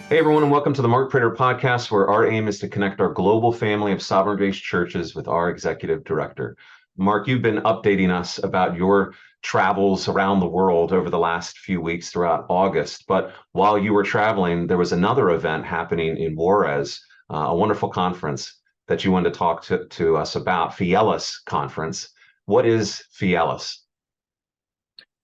Hey, everyone, and welcome to the Mark Prater podcast, where our aim is to connect our global family of sovereign grace churches with our executive director. Mark, you've been updating us about your travels around the world over the last few weeks throughout August. But while you were traveling, there was another event happening in Juarez, a wonderful conference that you wanted to talk to us about, Fieles Conference. What is Fieles?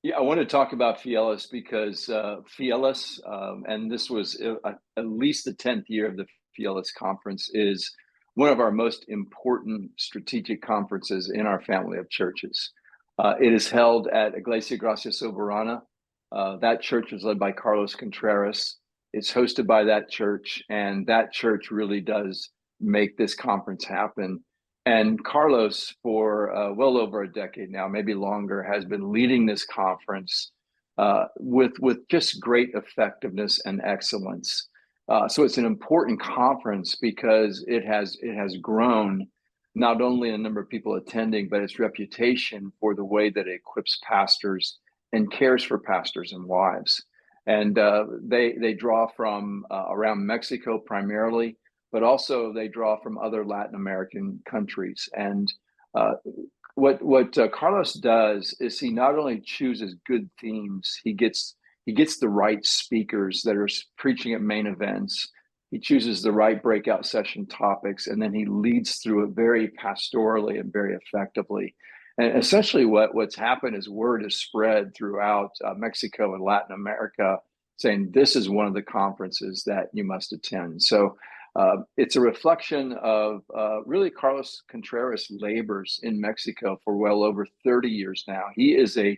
Yeah, I want to talk about Fieles because Fieles, and this was at least the 10th year of the Fieles Conference, is one of our most important strategic conferences in our family of churches. It is held at Iglesia Gracia Soberana. That church is led by Carlos Contreras. It's hosted by that church, and that church really does make this conference happen. And Carlos, for well over a decade now, maybe longer, has been leading this conference with just great effectiveness and excellence. So it's an important conference because it has grown not only a number of people attending, but its reputation for the way that it equips pastors and cares for pastors and wives. And they draw from around Mexico primarily, but also they draw from other Latin American countries. And uh, what Carlos does is he not only chooses good themes, he gets the right speakers that are preaching at main events. He chooses the right breakout session topics, and then he leads through it very pastorally and very effectively. And essentially, what's happened is word is spread throughout Mexico and Latin America, saying this is one of the conferences that you must attend. So it's a reflection of really Carlos Contreras' labors in Mexico for well over 30 years now. He is a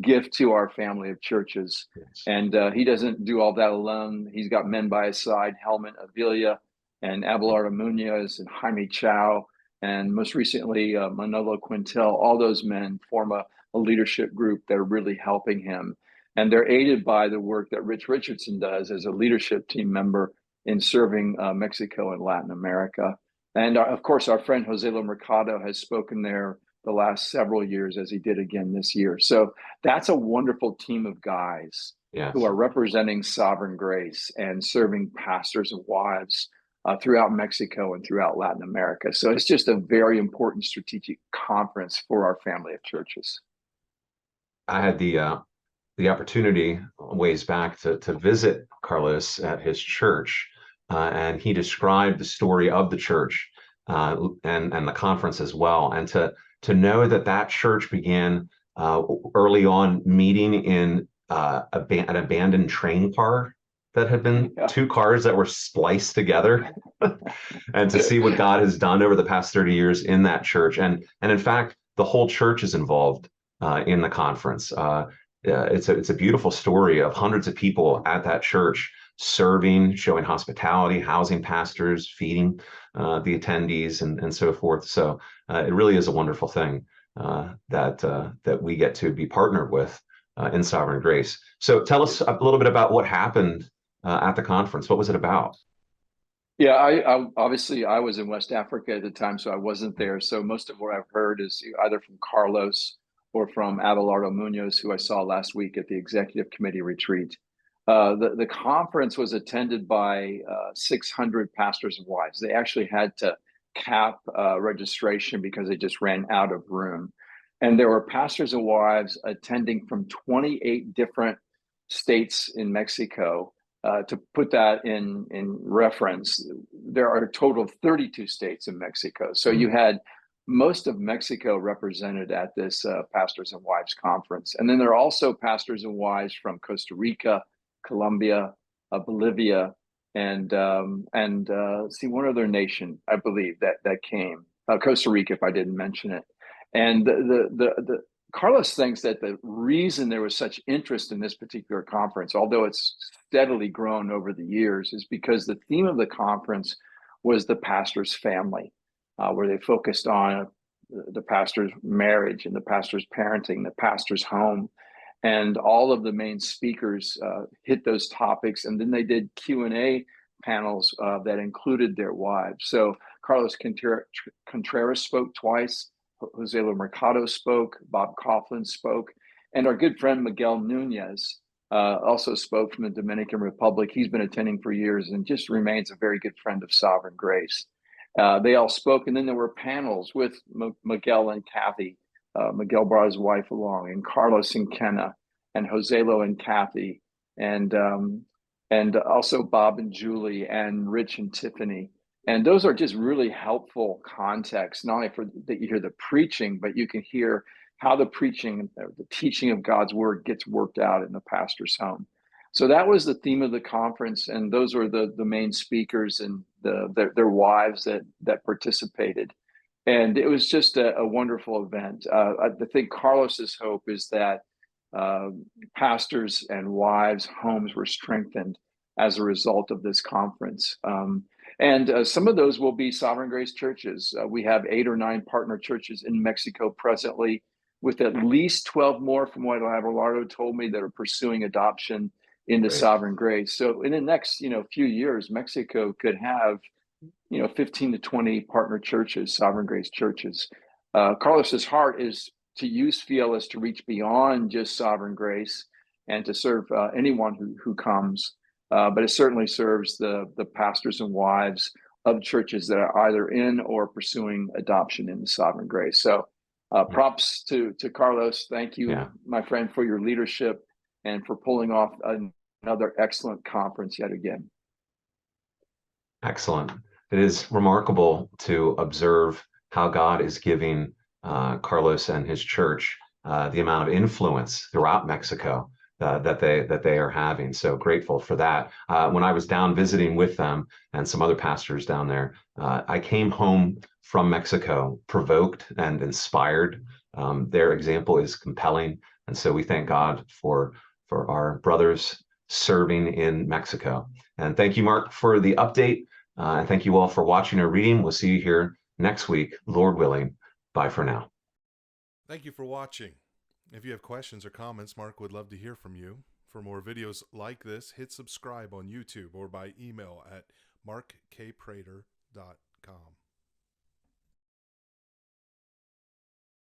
gift to our family of churches. Yes. And he doesn't do all that alone. He's got men by his side, Helmut Avila and Abelardo Munoz and Jaime Chow, and most recently, Manolo Quintel. All those men form a leadership group that are really helping him. And they're aided by the work that Rich Richardson does as a leadership team member in serving Mexico and Latin America. And of course, our friend Jose Mercado has spoken there the last several years, as he did again this year. So that's a wonderful team of guys who Yes. are representing sovereign grace and serving pastors and wives throughout Mexico and throughout Latin America. So it's just a very important strategic conference for our family of churches. I had the opportunity ways back to visit Carlos at his church, and he described the story of the church and the conference as well. And to know that that church began early on meeting in an abandoned train car that had been Yeah. two cars that were spliced together, and to see what God has done over the past 30 years in that church, and in fact, the whole church is involved in the conference. It's a beautiful story of hundreds of people at that church serving, showing hospitality, housing pastors, feeding the attendees, and so forth. So it really is a wonderful thing that we get to be partnered with in Sovereign Grace. So tell us a little bit about what happened at the conference. What was it about? Yeah, I obviously I was in West Africa at the time, so I wasn't there. So most of what I've heard is either from Carlos or from Abelardo Munoz, who I saw last week at the executive committee retreat. The conference was attended by 600 pastors and wives. They actually had to cap registration because they just ran out of room. And there were pastors and wives attending from 28 different states in Mexico. To put that in reference, there are a total of 32 states in Mexico. So you had most of Mexico represented at this pastors and wives conference, and then there are also pastors and wives from Costa Rica, Colombia, Bolivia, and see one other nation I believe that came, Costa Rica, if I didn't mention it. And the Carlos thinks that the reason there was such interest in this particular conference, although it's steadily grown over the years, is because the theme of the conference was the pastor's family, where they focused on the pastor's marriage and the pastor's parenting, the pastor's home, and all of the main speakers hit those topics. And then they did Q&A panels that included their wives. So Carlos Contreras spoke twice. Jose Mercado spoke, Bob Coughlin spoke, and our good friend Miguel Nunez also spoke from the Dominican Republic. He's been attending for years and just remains a very good friend of Sovereign Grace. They all spoke, and then there were panels with Miguel and Kathy. Miguel brought his wife along, and Carlos and Kenna, and Joselo and Kathy, and also Bob and Julie, and Rich and Tiffany. And those are just really helpful context, not only for that you hear the preaching, but you can hear how the preaching, the teaching of God's word gets worked out in the pastor's home. So that was the theme of the conference, and those were the main speakers and their wives that participated. And it was just a wonderful event. I think Carlos's hope is that pastors and wives' homes were strengthened as a result of this conference. And some of those will be Sovereign Grace churches. We have 8 or 9 partner churches in Mexico presently, with at least 12 more, from what Abelardo told me, that are pursuing adoption into Great. Sovereign Grace. So in the next, few years, Mexico could have, 15 to 20 partner churches, Sovereign Grace churches. Carlos's heart is to use Fieles to reach beyond just Sovereign Grace and to serve anyone who comes. But it certainly serves the pastors and wives of churches that are either in or pursuing adoption into Sovereign Grace. So props to Carlos. Thank you, my friend, for your leadership and for pulling off another excellent conference yet again. Excellent. It is remarkable to observe how God is giving Carlos and his church the amount of influence throughout Mexico that they are having. So grateful for that. When I was down visiting with them and some other pastors down there, I came home from Mexico provoked and inspired. Their example is compelling, and so we thank God for our brothers serving in Mexico. And thank you, Mark, for the update. And thank you all for watching or reading. We'll see you here next week, Lord willing. Bye for now. Thank you for watching. If you have questions or comments, Mark would love to hear from you. For more videos like this, hit subscribe on YouTube or by email at markkprater.com.